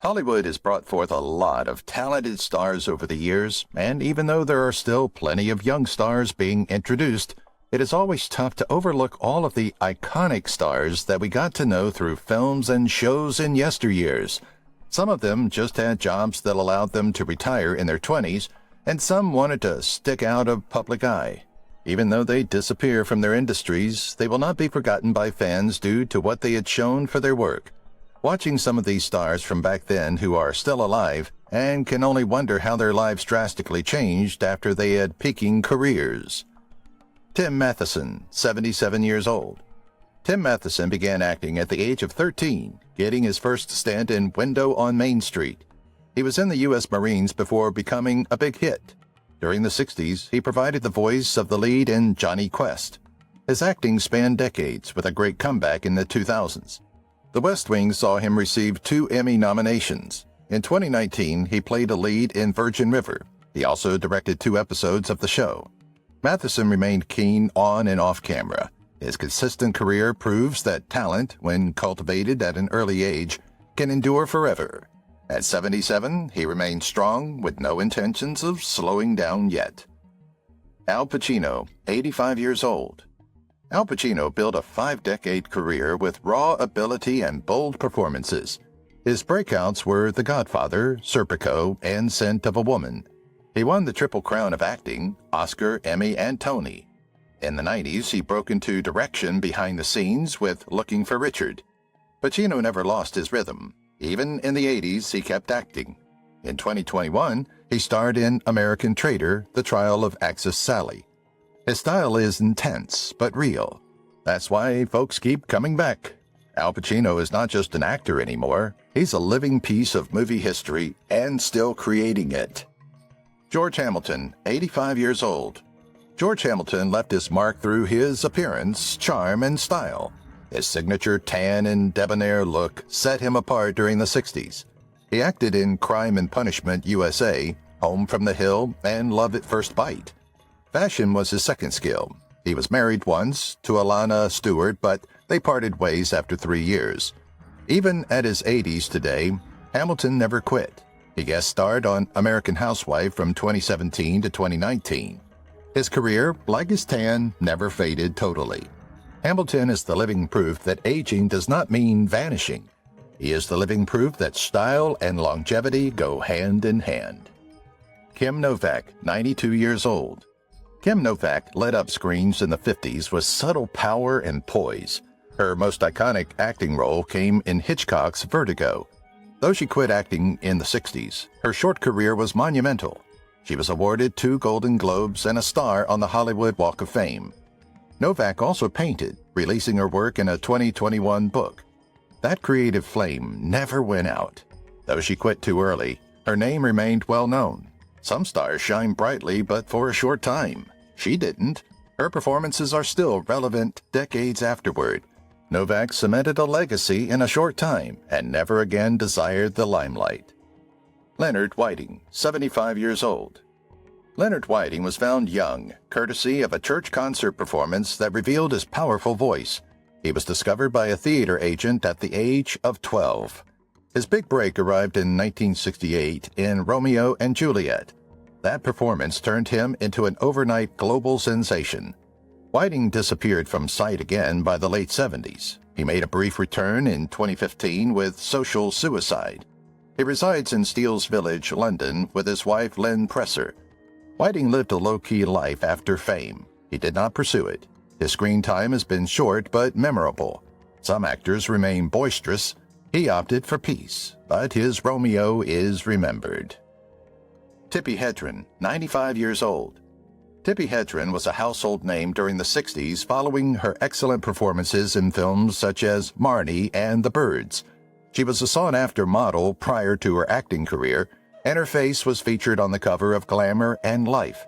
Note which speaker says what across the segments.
Speaker 1: Hollywood has brought forth a lot of talented stars over the years, and even though there are still plenty of young stars being introduced, it is always tough to overlook all of the iconic stars that we got to know through films and shows in yesteryears. Some of them just had jobs that allowed them to retire in their 20s, and some wanted to stick out of public eye. Even though they disappear from their industries, they will not be forgotten by fans due to what they had shown for their work. Watching some of these stars from back then who are still alive and can only wonder how their lives drastically changed after they had peaking careers. Tim Matheson, 77 years old. Tim Matheson began acting at the age of 13, getting his first stint in Window on Main Street. He was in the U.S. Marines before becoming a big hit. During the 60s, he provided the voice of the lead in Jonny Quest. His acting spanned decades with a great comeback in the 2000s. The West Wing saw him receive 2 Emmy nominations. In 2019, he played a lead in Virgin River. He also directed 2 episodes of the show. Matheson remained keen on and off camera. His consistent career proves that talent, when cultivated at an early age, can endure forever. At 77, he remained strong with no intentions of slowing down yet. Al Pacino, 85 years old. Al Pacino built a 5-decade career with raw ability and bold performances. His breakouts were The Godfather, Serpico, and Scent of a Woman. He won the Triple Crown of acting, Oscar, Emmy, and Tony. In the 90s, he broke into direction behind the scenes with Looking for Richard. Pacino never lost his rhythm. Even in the 80s, he kept acting. In 2021, he starred in American Traitor, The Trial of Axis Sally. His style is intense, but real. That's why folks keep coming back. Al Pacino is not just an actor anymore. He's a living piece of movie history and still creating it. George Hamilton, 85 years old. George Hamilton left his mark through his appearance, charm, and style. His signature tan and debonair look set him apart during the 60s. He acted in Crime and Punishment USA, Home from the Hill, and Love at First Bite. Fashion was his second skill. He was married once to Alana Stewart, but they parted ways after 3 years. Even at his 80s today, Hamilton never quit. He guest starred on American Housewife from 2017 to 2019. His career, like his tan, never faded totally. Hamilton is the living proof that aging does not mean vanishing. He is the living proof that style and longevity go hand in hand. Kim Novak, 92 years old. Kim Novak led up screens in the 50s with subtle power and poise. Her most iconic acting role came in Hitchcock's Vertigo. Though she quit acting in the 60s, her short career was monumental. She was awarded 2 Golden Globes and a star on the Hollywood Walk of Fame. Novak also painted, releasing her work in a 2021 book. That creative flame never went out. Though she quit too early, her name remained well known. Some stars shine brightly, but for a short time. She didn't. Her performances are still relevant decades afterward. Novak cemented a legacy in a short time and never again desired the limelight. Leonard Whiting, 75 years old. Leonard Whiting was found young, courtesy of a church concert performance that revealed his powerful voice. He was discovered by a theater agent at the age of 12. His big break arrived in 1968 in Romeo and Juliet. That performance turned him into an overnight global sensation. Whiting disappeared from sight again by the late 70s. He made a brief return in 2015 with Social Suicide. He resides in Steeles Village, London, with his wife Lynn Presser. Whiting lived a low-key life after fame. He did not pursue it. His screen time has been short but memorable. Some actors remain boisterous. He opted for peace, but his Romeo is remembered. Tippi Hedren, 95 years old. Tippi Hedren was a household name during the 60s following her excellent performances in films such as Marnie and The Birds. She was a sought-after model prior to her acting career, and her face was featured on the cover of Glamour and Life.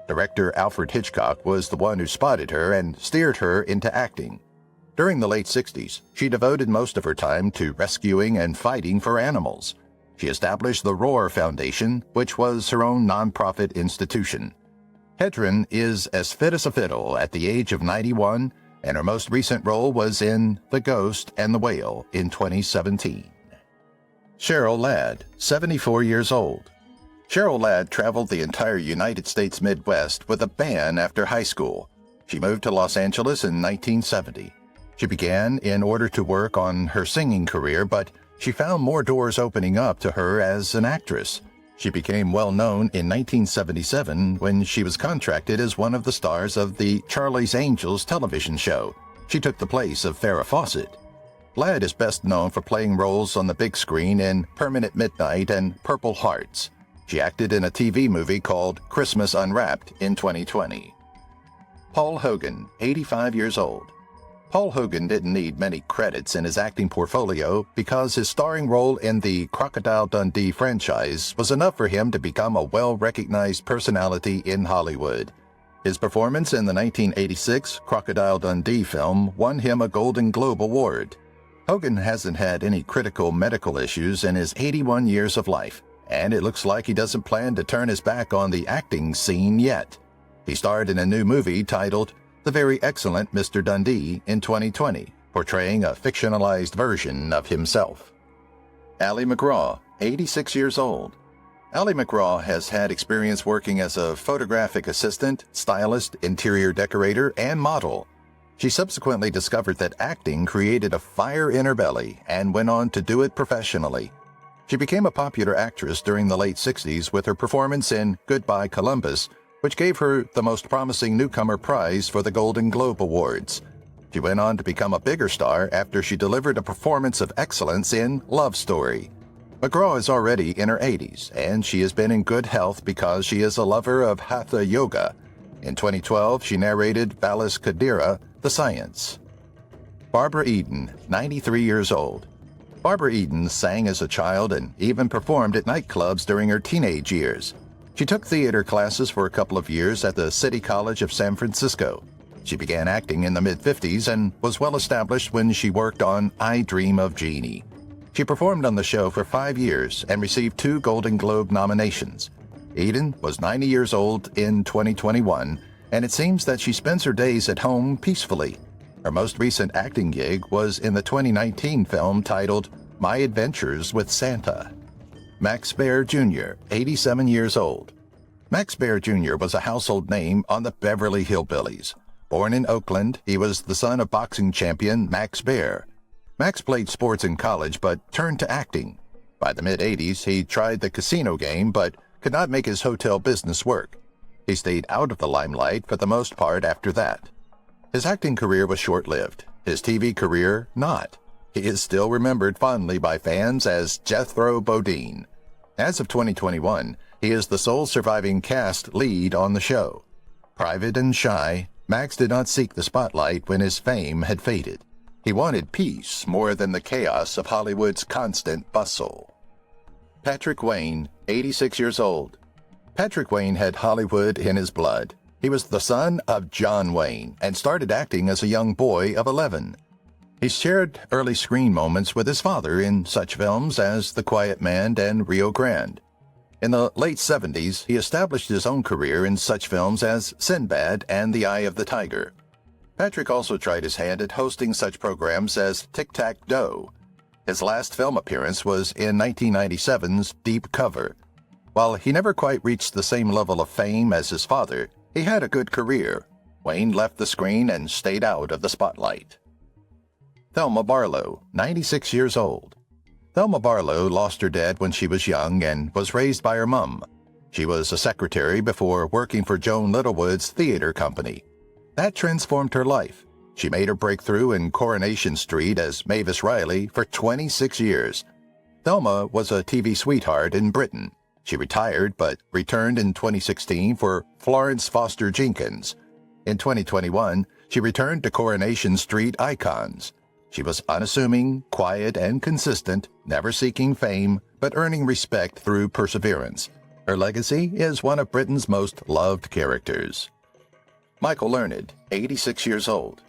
Speaker 1: Director Alfred Hitchcock was the one who spotted her and steered her into acting. During the late 60s, she devoted most of her time to rescuing and fighting for animals. She established the Roar Foundation, which was her own nonprofit institution. Hedren is as fit as a fiddle at the age of 91, and her most recent role was in The Ghost and the Whale in 2017. Cheryl Ladd, 74 years old. Cheryl Ladd traveled the entire United States Midwest with a band after high school. She moved to Los Angeles in 1970. She began in order to work on her singing career, but she found more doors opening up to her as an actress. She became well known in 1977 when she was contracted as one of the stars of the Charlie's Angels television show. She took the place of Farrah Fawcett. Ladd is best known for playing roles on the big screen in Permanent Midnight and Purple Hearts. She acted in a TV movie called Christmas Unwrapped in 2020. Paul Hogan, 85 years old. Paul Hogan didn't need many credits in his acting portfolio because his starring role in the Crocodile Dundee franchise was enough for him to become a well-recognized personality in Hollywood. His performance in the 1986 Crocodile Dundee film won him a Golden Globe Award. Hogan hasn't had any critical medical issues in his 81 years of life, and it looks like he doesn't plan to turn his back on the acting scene yet. He starred in a new movie titled The Very Excellent Mr. Dundee in 2020, portraying a fictionalized version of himself. Ali MacGraw, 86 years old. Ali MacGraw has had experience working as a photographic assistant, stylist, interior decorator, and model. She subsequently discovered that acting created a fire in her belly and went on to do it professionally. She became a popular actress during the late 60s with her performance in Goodbye Columbus, which gave her the Most Promising Newcomer prize for the Golden Globe Awards. She went on to become a bigger star after she delivered a performance of excellence in Love Story. MacGraw is already in her 80s, and she has been in good health because she is a lover of Hatha Yoga. In 2012, she narrated Valis Kadira, The Science. Barbara Eden, 93 years old. Barbara Eden sang as a child and even performed at nightclubs during her teenage years. She took theater classes for a couple of years at the City College of San Francisco. She began acting in the mid-50s and was well established when she worked on I Dream of Jeannie. She performed on the show for 5 years and received 2 Golden Globe nominations. Eden was 90 years old in 2021, and it seems that she spends her days at home peacefully. Her most recent acting gig was in the 2019 film titled My Adventures with Santa. Max Baer Jr., 87 years old. Max Baer Jr. was a household name on the Beverly Hillbillies. Born in Oakland, he was the son of boxing champion Max Baer. Max played sports in college but turned to acting. By the mid-'80s, he tried the casino game but could not make his hotel business work. He stayed out of the limelight for the most part after that. His acting career was short-lived, his TV career not. He is still remembered fondly by fans as Jethro Bodine. As of 2021, he is the sole surviving cast lead on the show. Private and shy, Max did not seek the spotlight when his fame had faded. He wanted peace more than the chaos of Hollywood's constant bustle. Patrick Wayne, 86 years old. Patrick Wayne had Hollywood in his blood. He was the son of John Wayne and started acting as a young boy of 11. He shared early screen moments with his father in such films as The Quiet Man and Rio Grande. In the late 70s, he established his own career in such films as Sinbad and The Eye of the Tiger. Patrick also tried his hand at hosting such programs as Tic-Tac-Dough. His last film appearance was in 1997's Deep Cover. While he never quite reached the same level of fame as his father, he had a good career. Wayne left the screen and stayed out of the spotlight. Thelma Barlow, 96 years old. Thelma Barlow lost her dad when she was young and was raised by her mom. She was a secretary before working for Joan Littlewood's theater company. That transformed her life. She made her breakthrough in Coronation Street as Mavis Riley for 26 years. Thelma was a TV sweetheart in Britain. She retired but returned in 2016 for Florence Foster Jenkins. In 2021, she returned to Coronation Street Icons. She was unassuming, quiet, and consistent, never seeking fame, but earning respect through perseverance. Her legacy is one of Britain's most loved characters. Michael Learned, 86 years old.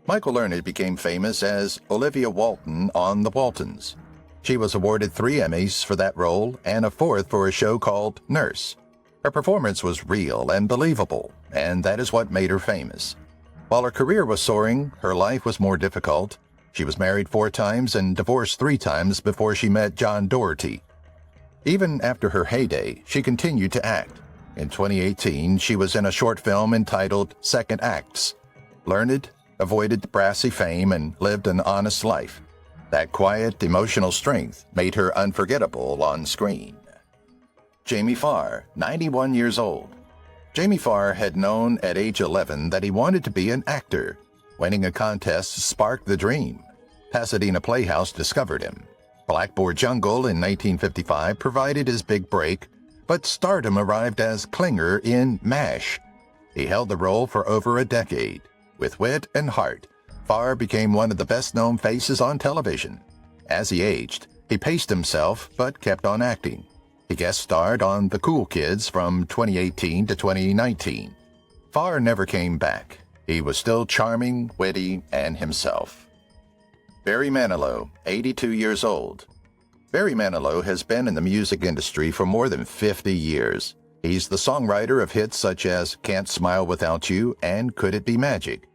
Speaker 1: Michael Learned became famous as Olivia Walton on The Waltons. She was awarded 3 Emmys for that role and a 4th for a show called Nurse. Her performance was real and believable, and that is what made her famous. While her career was soaring, her life was more difficult. She was married 4 times and divorced 3 times before she met John Doherty. Even after her heyday, she continued to act. In 2018, she was in a short film entitled Second Acts. Learned, avoided brassy fame, and lived an honest life. That quiet, emotional strength made her unforgettable on screen. Jamie Farr, 91 years old. Jamie Farr had known at age 11 that he wanted to be an actor. Winning a contest sparked the dream. Pasadena Playhouse discovered him. Blackboard Jungle in 1955 provided his big break, but stardom arrived as Klinger in MASH. He held the role for over a decade. With wit and heart, Farr became one of the best-known faces on television. As he aged, he paced himself but kept on acting. He guest starred on The Cool Kids from 2018 to 2019. Farr never came back. He was still charming, witty, and himself. Barry Manilow, 82 years old. Barry Manilow has been in the music industry for more than 50 years. He's the songwriter of hits such as Can't Smile Without You and Could It Be Magic.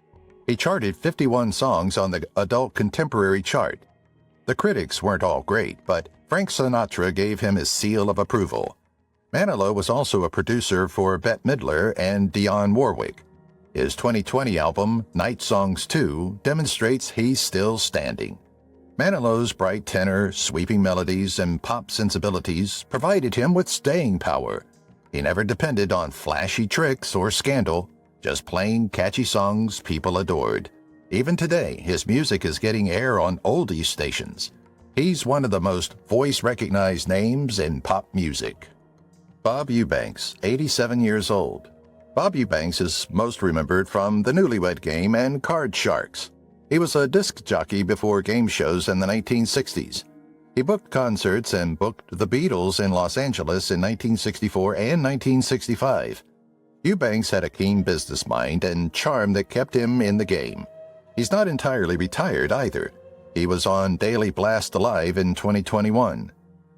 Speaker 1: He charted 51 songs on the adult contemporary chart. The critics weren't all great, but Frank Sinatra gave him his seal of approval. Manilow was also a producer for Bette Midler and Dionne Warwick. His 2020 album, Night Songs 2, demonstrates he's still standing. Manilow's bright tenor, sweeping melodies, and pop sensibilities provided him with staying power. He never depended on flashy tricks or scandal, just plain catchy songs people adored. Even today, his music is getting air on oldies stations. He's one of the most voice-recognized names in pop music. Bob Eubanks, 87 years old. Bob Eubanks is most remembered from The Newlywed Game and Card Sharks. He was a disc jockey before game shows in the 1960s. He booked concerts and booked the Beatles in Los Angeles in 1964 and 1965. Eubanks had a keen business mind and charm that kept him in the game. He's not entirely retired either. He was on Daily Blast Live in 2021.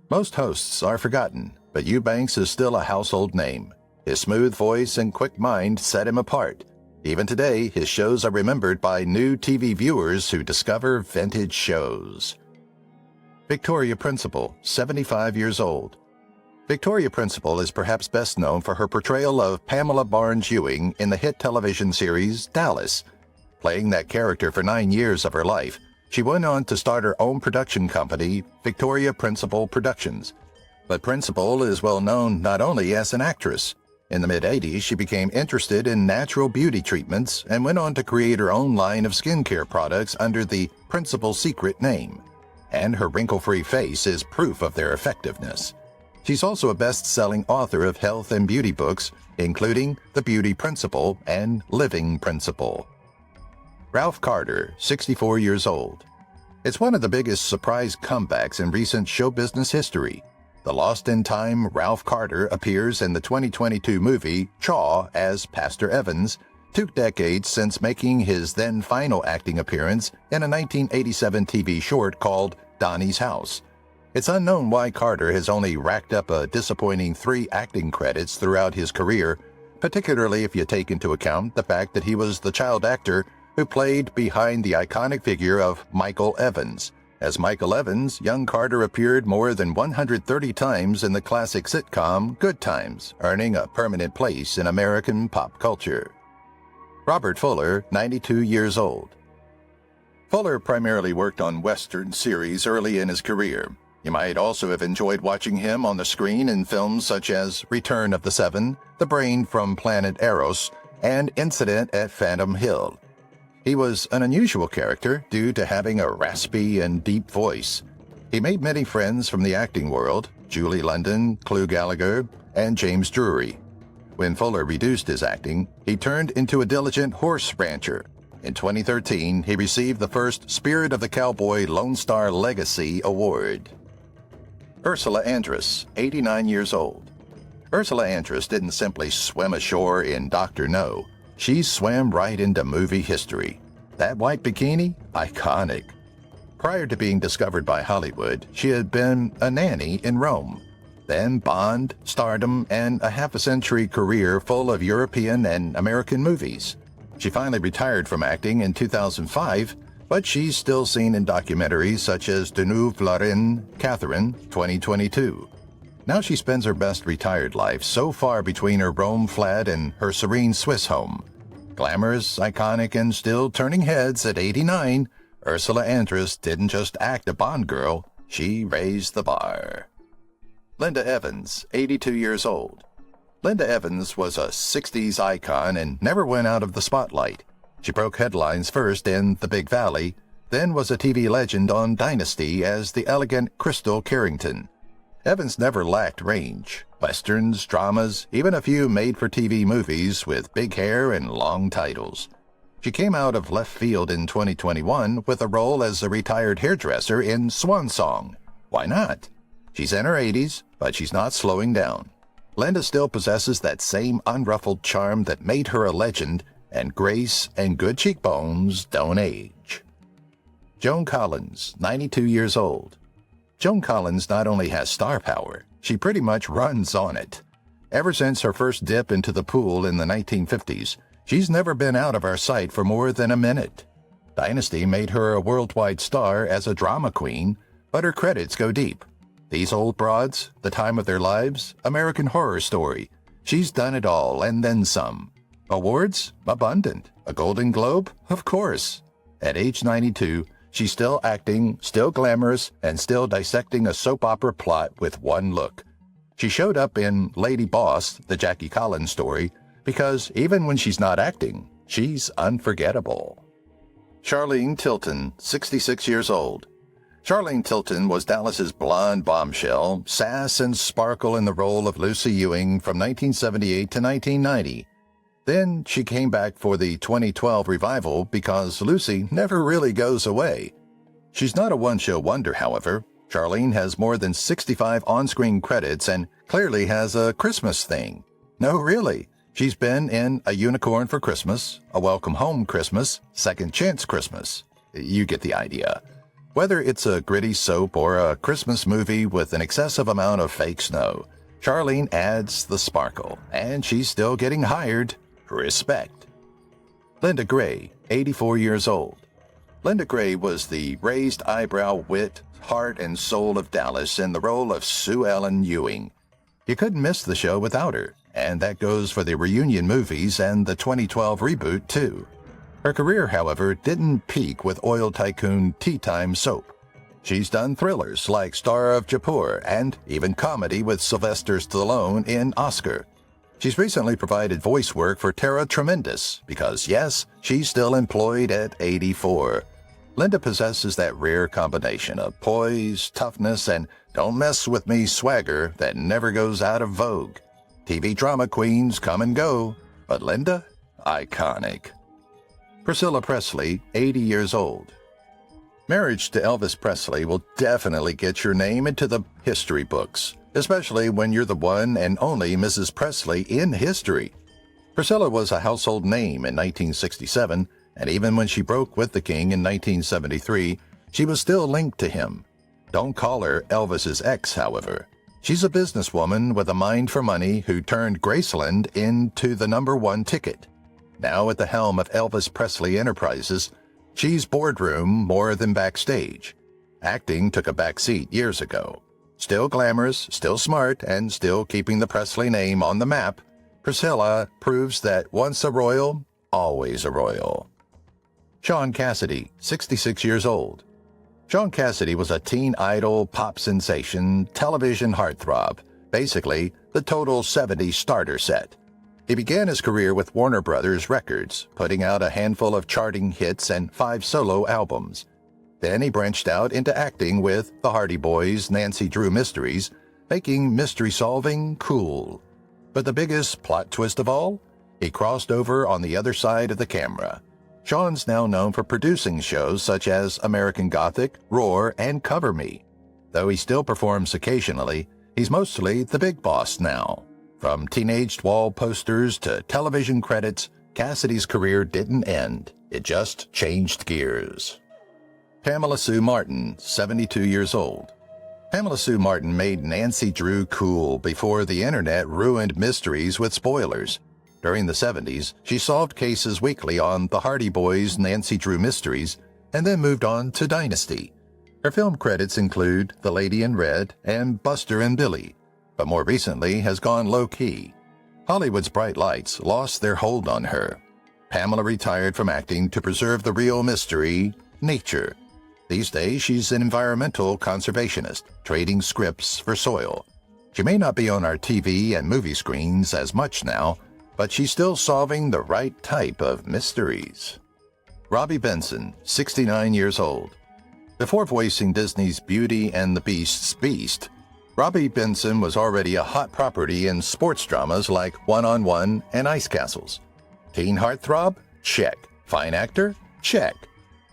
Speaker 1: Most hosts are forgotten, but Eubanks is still a household name. His smooth voice and quick mind set him apart. Even today, his shows are remembered by new TV viewers who discover vintage shows. Victoria Principal, 75 years old. Victoria Principal is perhaps best known for her portrayal of Pamela Barnes Ewing in the hit television series Dallas. Playing that character for 9 years of her life, she went on to start her own production company, Victoria Principal Productions. But Principal is well known not only as an actress. In the mid-'80s, she became interested in natural beauty treatments and went on to create her own line of skincare products under the Principal Secret name. And her wrinkle-free face is proof of their effectiveness. She's also a best-selling author of health and beauty books, including The Beauty Principle and Living Principle. Ralph Carter, 64 years old. It's one of the biggest surprise comebacks in recent show business history. The Lost in Time Ralph Carter appears in the 2022 movie Chaw as Pastor Evans, 2 decades since making his then final acting appearance in a 1987 TV short called Donnie's House. It's unknown why Carter has only racked up a disappointing 3 acting credits throughout his career, particularly if you take into account the fact that he was the child actor who played behind the iconic figure of Michael Evans. As Michael Evans, young Carter appeared more than 130 times in the classic sitcom Good Times, earning a permanent place in American pop culture. Robert Fuller, 92 years old. Fuller primarily worked on Western series early in his career. You might also have enjoyed watching him on the screen in films such as Return of the Seven, The Brain from Planet Eros, and Incident at Phantom Hill. He was an unusual character due to having a raspy and deep voice. He made many friends from the acting world, Julie London, Clu Gallagher, and James Drury. When Fuller reduced his acting, he turned into a diligent horse rancher. In 2013, he received the first Spirit of the Cowboy Lone Star Legacy Award. Ursula Andress, 89 years old. Ursula Andress didn't simply swim ashore in Dr. No. She swam right into movie history. That white bikini? Iconic. Prior to being discovered by Hollywood, she had been a nanny in Rome. Then Bond, stardom, and a half-a-century career full of European and American movies. She finally retired from acting in 2005, but she's still seen in documentaries such as De Nouveau Lorraine, Catherine, 2022. Now she spends her best retired life so far between her Rome flat and her serene Swiss home. Glamorous, iconic, and still turning heads at 89, Ursula Andress didn't just act a Bond girl, she raised the bar. Linda Evans, 82 years old. Linda Evans was a 60s icon and never went out of the spotlight. She broke headlines first in The Big Valley, then was a TV legend on Dynasty as the elegant Crystal Carrington. Evans never lacked range. Westerns, dramas, even a few made-for-TV movies with big hair and long titles. She came out of left field in 2021 with a role as a retired hairdresser in Swan Song. Why not? She's in her 80s, but she's not slowing down. Linda still possesses that same unruffled charm that made her a legend, and grace and good cheekbones don't age. Joan Collins, 92 years old. Joan Collins not only has star power, she pretty much runs on it. Ever since her first dip into the pool in the 1950s, she's never been out of our sight for more than a minute. Dynasty made her a worldwide star as a drama queen, but her credits go deep. These Old Broads, The Time of Their Lives, American Horror Story. She's done it all and then some. Awards? Abundant. A Golden Globe? Of course. At age 92, she's still acting, still glamorous, and still dissecting a soap opera plot with one look. She showed up in Lady Boss, the Jackie Collins story, because even when she's not acting, she's unforgettable. Charlene Tilton, 66 years old. Charlene Tilton was Dallas's blonde bombshell, sass and sparkle in the role of Lucy Ewing from 1978 to 1990. Then she came back for the 2012 revival because Lucy never really goes away. She's not a one-show wonder, however. Charlene has more than 65 on-screen credits and clearly has a Christmas thing. No, really. She's been in A Unicorn for Christmas, A Welcome Home Christmas, Second Chance Christmas. You get the idea. Whether it's a gritty soap or a Christmas movie with an excessive amount of fake snow, Charlene adds the sparkle, and she's still getting hired. Respect. Linda Gray, 84 years old. Linda Gray was the raised eyebrow wit, heart, and soul of Dallas in the role of Sue Ellen Ewing. You couldn't miss the show without her, and that goes for the reunion movies and the 2012 reboot, too. Her career, however, didn't peak with oil tycoon Tea Time soap. She's done thrillers like Star of Jaipur and even comedy with Sylvester Stallone in Oscar. She's recently provided voice work for Tara Tremendous because, yes, she's still employed at 84. Linda possesses that rare combination of poise, toughness, and don't mess with me swagger that never goes out of vogue. TV drama queens come and go, but Linda, iconic. Priscilla Presley, 80 years old. Marriage to Elvis Presley will definitely get your name into the history books, especially when you're the one and only Mrs. Presley in history. Priscilla was a household name in 1967, and even when she broke with the king in 1973, she was still linked to him. Don't call her Elvis's ex, however. She's a businesswoman with a mind for money who turned Graceland into the #1 ticket. Now at the helm of Elvis Presley Enterprises, she's boardroom more than backstage. Acting took a back seat years ago. Still glamorous, still smart, and still keeping the Presley name on the map, Priscilla proves that once a royal, always a royal. Shaun Cassidy, 66 years old. Shaun Cassidy was a teen idol, pop sensation, television heartthrob, basically the total 70s starter set. He began his career with Warner Brothers Records, putting out a handful of charting hits and 5 solo albums. Then he branched out into acting with the Hardy Boys' Nancy Drew Mysteries, making mystery solving cool. But the biggest plot twist of all? He crossed over on the other side of the camera. Shaun's now known for producing shows such as American Gothic, Roar, and Cover Me. Though he still performs occasionally, he's mostly the big boss now. From teenaged wall posters to television credits, Cassidy's career didn't end. It just changed gears. Pamela Sue Martin, 72 years old. Pamela Sue Martin made Nancy Drew cool before the internet ruined mysteries with spoilers. During the 70s, she solved cases weekly on the Hardy Boys' Nancy Drew Mysteries, and then moved on to Dynasty. Her film credits include The Lady in Red and Buster and Billy, but more recently has gone low-key. Hollywood's bright lights lost their hold on her. Pamela retired from acting to preserve the real mystery, nature. These days, she's an environmental conservationist, trading scripts for soil. She may not be on our TV and movie screens as much now, but she's still solving the right type of mysteries. Robby Benson, 69 years old. Before voicing Disney's Beauty and the Beast's Beast, Robby Benson was already a hot property in sports dramas like One-on-One and Ice Castles. Teen heartthrob? Check. Fine actor? Check.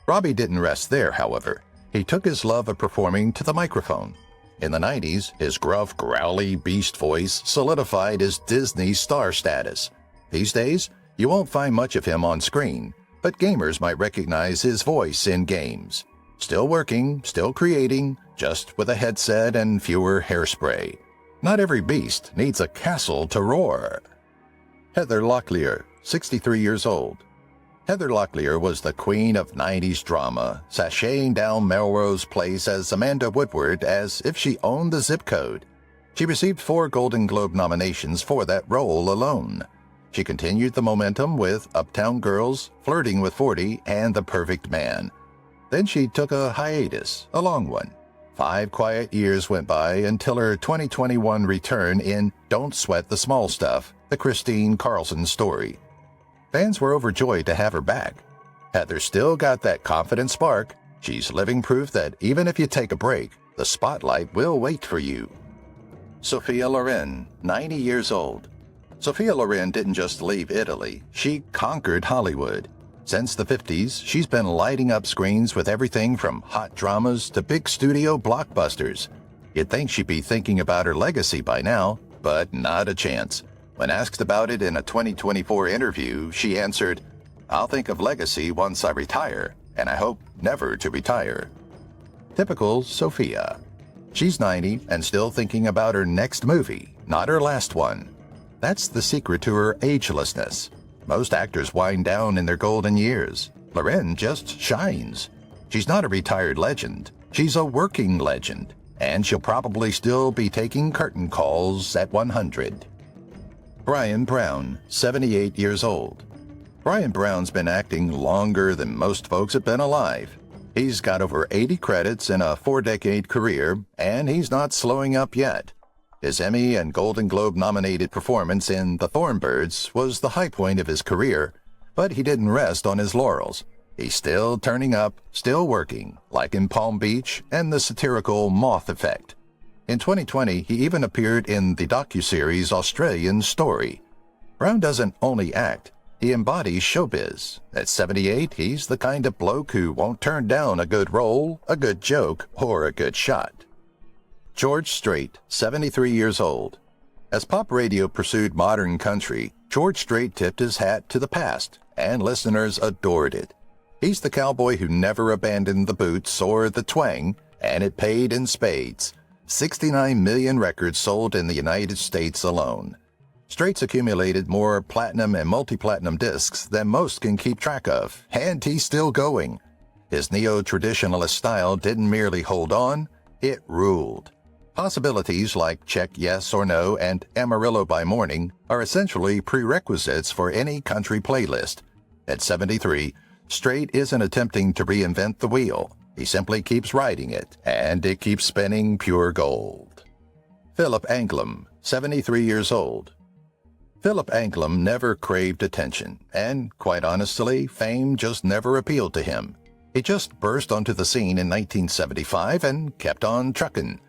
Speaker 1: Robby didn't rest there, however. He took his love of performing to the microphone. In the 90s, his gruff, growly beast voice solidified his Disney star status. These days, you won't find much of him on screen, but gamers might recognize his voice in games. Still working, still creating, just with a headset and fewer hairspray. Not every beast needs a castle to roar. Heather Locklear, 63 years old. Heather Locklear was the queen of 90s drama, sashaying down Melrose Place as Amanda Woodward as if she owned the zip code. She received 4 Golden Globe nominations for that role alone. She continued the momentum with Uptown Girls, Flirting with 40, and The Perfect Man. Then she took a hiatus, a long one. 5 quiet years went by until her 2021 return in Don't Sweat the Small Stuff, the Christine Carlson story. Fans were overjoyed to have her back. Heather still got that confident spark. She's living proof that even if you take a break, the spotlight will wait for you. Sophia Loren, 90 years old. Sophia Loren didn't just leave Italy, she conquered Hollywood. Since the 50s, she's been lighting up screens with everything from hot dramas to big studio blockbusters. You'd think she'd be thinking about her legacy by now, but not a chance. When asked about it in a 2024 interview, she answered, "I'll think of legacy once I retire, and I hope never to retire." Typical Sophia. She's 90 and still thinking about her next movie, not her last one. That's the secret to her agelessness. Most actors wind down in their golden years. Loren just shines. She's not a retired legend. She's a working legend, and she'll probably still be taking curtain calls at 100. Bryan Brown, 78 years old. Bryan Brown's been acting longer than most folks have been alive. He's got over 80 credits in a 4-decade career, and he's not slowing up yet. His Emmy and Golden Globe nominated performance in The Thornbirds was the high point of his career, but he didn't rest on his laurels. He's still turning up, still working, like in Palm Beach and the satirical Moth Effect. In 2020, he even appeared in the docuseries Australian Story. Brown doesn't only act, he embodies showbiz. At 78, he's the kind of bloke who won't turn down a good role, a good joke, or a good shot. George Strait, 73 years old. As pop radio pursued modern country, George Strait tipped his hat to the past, and listeners adored it. He's the cowboy who never abandoned the boots or the twang, and it paid in spades. 69 million records sold in the United States alone. Strait's accumulated more platinum and multi-platinum discs than most can keep track of, and he's still going. His neo-traditionalist style didn't merely hold on, it ruled. Possibilities like Check Yes or No and Amarillo by Morning are essentially prerequisites for any country playlist. At 73, Strait isn't attempting to reinvent the wheel. He simply keeps riding it, and it keeps spinning pure gold. Philip Anglim, 73 years old. Philip Anglim never craved attention, and, quite honestly, fame just never appealed to him. He just burst onto the scene in 1975 and kept on trucking.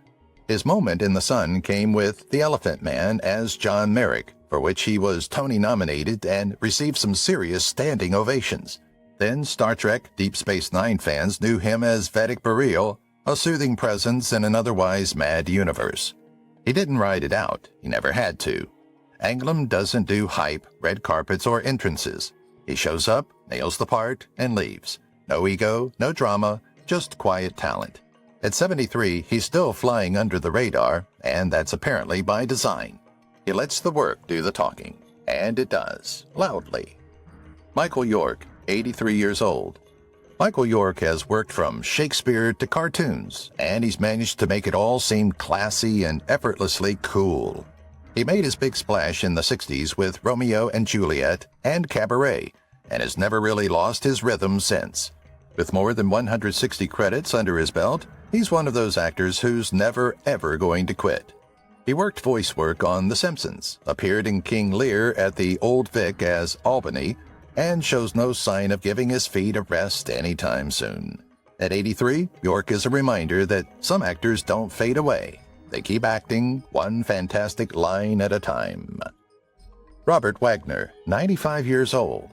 Speaker 1: His moment in the sun came with The Elephant Man as John Merrick, for which he was Tony-nominated and received some serious standing ovations. Then Star Trek Deep Space Nine fans knew him as Vedic Bareil, a soothing presence in an otherwise mad universe. He didn't ride it out. He never had to. Anglim doesn't do hype, red carpets, or entrances. He shows up, nails the part, and leaves. No ego, no drama, just quiet talent. At 73, he's still flying under the radar, and that's apparently by design. He lets the work do the talking, and it does, loudly. Michael York, 83 years old. Michael York has worked from Shakespeare to cartoons, and he's managed to make it all seem classy and effortlessly cool. He made his big splash in the 60s with Romeo and Juliet and Cabaret, and has never really lost his rhythm since. With more than 160 credits under his belt, he's one of those actors who's never ever going to quit. He worked voice work on The Simpsons, appeared in King Lear at the Old Vic as Albany, and shows no sign of giving his feet a rest anytime soon. At 83, York is a reminder that some actors don't fade away. They keep acting one fantastic line at a time. Robert Wagner, 95 years old.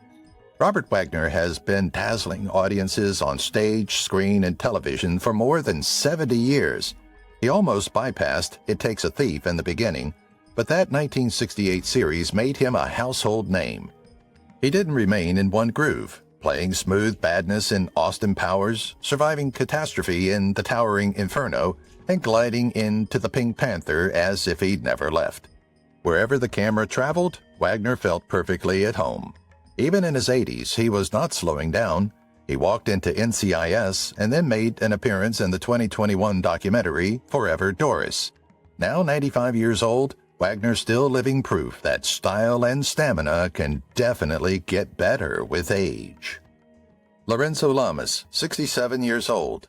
Speaker 1: Robert Wagner has been dazzling audiences on stage, screen, and television for more than 70 years. He almost bypassed It Takes a Thief in the beginning, but that 1968 series made him a household name. He didn't remain in one groove, playing smooth badness in Austin Powers, surviving catastrophe in The Towering Inferno, and gliding into The Pink Panther as if he'd never left. Wherever the camera traveled, Wagner felt perfectly at home. Even in his 80s, he was not slowing down. He walked into NCIS and then made an appearance in the 2021 documentary Forever Doris. Now 95 years old, Wagner's still living proof that style and stamina can definitely get better with age. Lorenzo Lamas, 67 years old.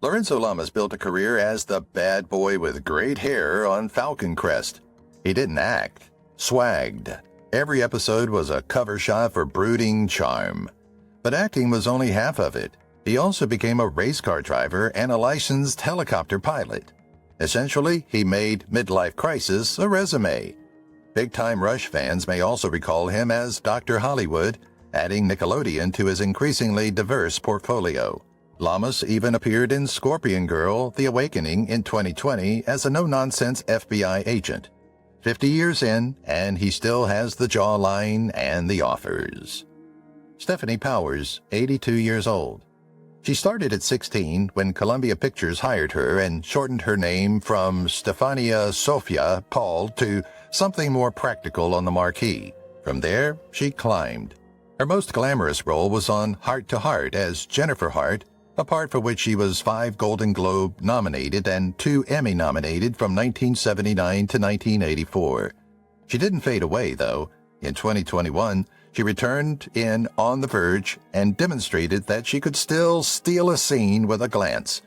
Speaker 1: Lorenzo Lamas built a career as the bad boy with great hair on Falcon Crest. He didn't act, swagged. Every episode was a cover shot for brooding charm. But acting was only half of it. He also became a race car driver and a licensed helicopter pilot. Essentially, he made Midlife Crisis a resume. Big-time Rush fans may also recall him as Dr. Hollywood, adding Nickelodeon to his increasingly diverse portfolio. Lamas even appeared in Scorpion Girl: The Awakening in 2020 as a no-nonsense FBI agent. 50 years in, and he still has the jawline and the offers. Stephanie Powers, 82 years old. She started at 16 when Columbia Pictures hired her and shortened her name from Stefania Sofia Paul to something more practical on the marquee. From there, she climbed. Her most glamorous role was on Heart to Heart as Jennifer Hart, a part for which she was 5 Golden Globe nominated and 2 Emmy nominated from 1979 to 1984. She didn't fade away, though. In 2021, she returned in On the Verge and demonstrated that she could still steal a scene with a glance.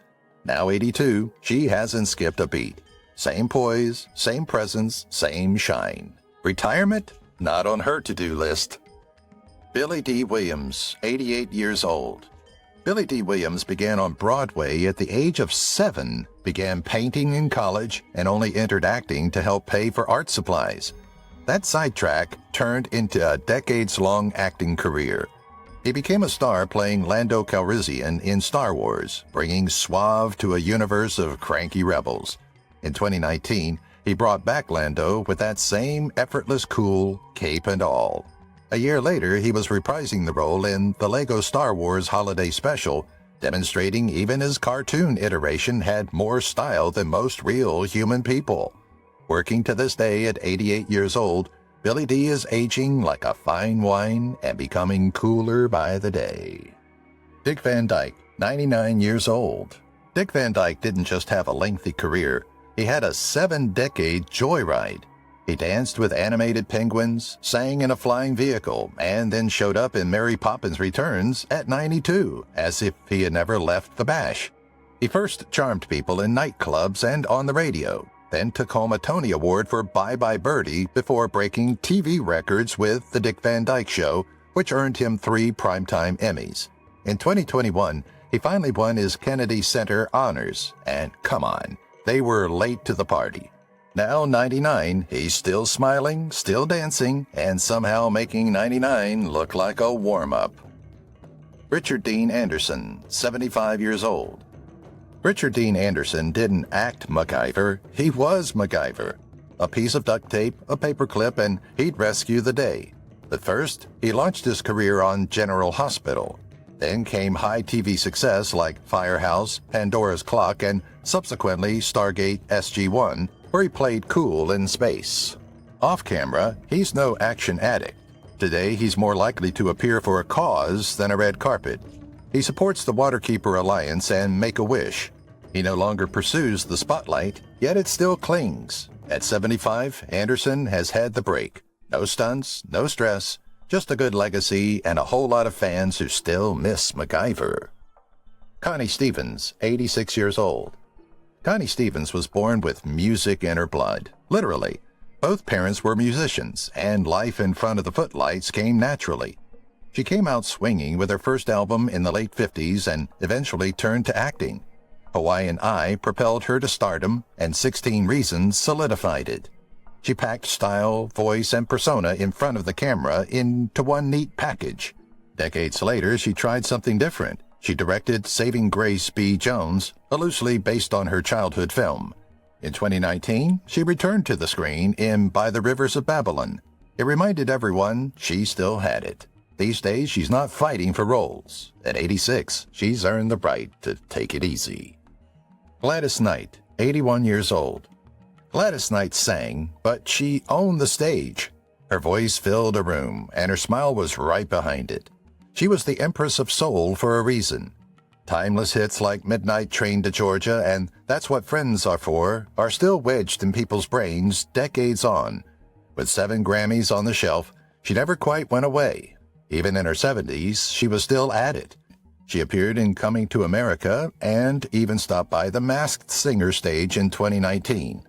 Speaker 1: Now 82, she hasn't skipped a beat. Same poise, same presence, same shine. Retirement? Not on her to-do list. Billy Dee Williams, 88 years old. Billy Dee Williams began on Broadway at the age of 7, began painting in college, and only entered acting to help pay for art supplies. That sidetrack turned into a decades-long acting career. He became a star playing Lando Calrissian in Star Wars, bringing suave to a universe of cranky rebels. In 2019, he brought back Lando with that same effortless cool, cape and all. A year later, he was reprising the role in the Lego Star Wars Holiday Special, demonstrating even his cartoon iteration had more style than most real human people. Working to this day at 88 years old, Billy Dee is aging like a fine wine and becoming cooler by the day. Dick Van Dyke, 99 years old. Dick Van Dyke didn't just have a lengthy career, he had a 7-decade joyride. He danced with animated penguins, sang in a flying vehicle, and then showed up in Mary Poppins Returns at 92, as if he had never left the bash. He first charmed people in nightclubs and on the radio, then took home a Tony Award for Bye Bye Birdie before breaking TV records with The Dick Van Dyke Show, which earned him 3 Primetime Emmys. In 2021, he finally won his Kennedy Center honors, and come on, they were late to the party. Now 99, he's still smiling, still dancing, and somehow making 99 look like a warm-up. Richard Dean Anderson, 75 years old. Richard Dean Anderson didn't act MacGyver, he was MacGyver. A piece of duct tape, a paperclip, and he'd rescue the day. But first, he launched his career on General Hospital. Then came high TV success like Firehouse, Pandora's Clock, and subsequently Stargate SG-1, where he played cool in space. Off-camera, he's no action addict. Today, he's more likely to appear for a cause than a red carpet. He supports the Waterkeeper Alliance and Make-A-Wish. He no longer pursues the spotlight, yet it still clings. At 75, Anderson has had the break. No stunts, no stress, just a good legacy and a whole lot of fans who still miss MacGyver. Connie Stevens, 86 years old. Connie Stevens was born with music in her blood, literally. Both parents were musicians, and life in front of the footlights came naturally. She came out swinging with her first album in the late 50s and eventually turned to acting. Hawaiian Eye propelled her to stardom, and 16 Reasons solidified it. She packed style, voice, and persona in front of the camera into one neat package. Decades later, she tried something different. She directed Saving Grace B. Jones, loosely based on her childhood film. In 2019, she returned to the screen in By the Rivers of Babylon. It reminded everyone she still had it. These days, she's not fighting for roles. At 86, she's earned the right to take it easy. Gladys Knight, 81 years old. Gladys Knight sang, but she owned the stage. Her voice filled a room, and her smile was right behind it. She was the Empress of Soul for a reason. Timeless hits like Midnight Train to Georgia and That's What Friends Are For are still wedged in people's brains decades on. With 7 Grammys on the shelf, she never quite went away. Even in her 70s, she was still at it. She appeared in Coming to America and even stopped by the Masked Singer stage in 2019.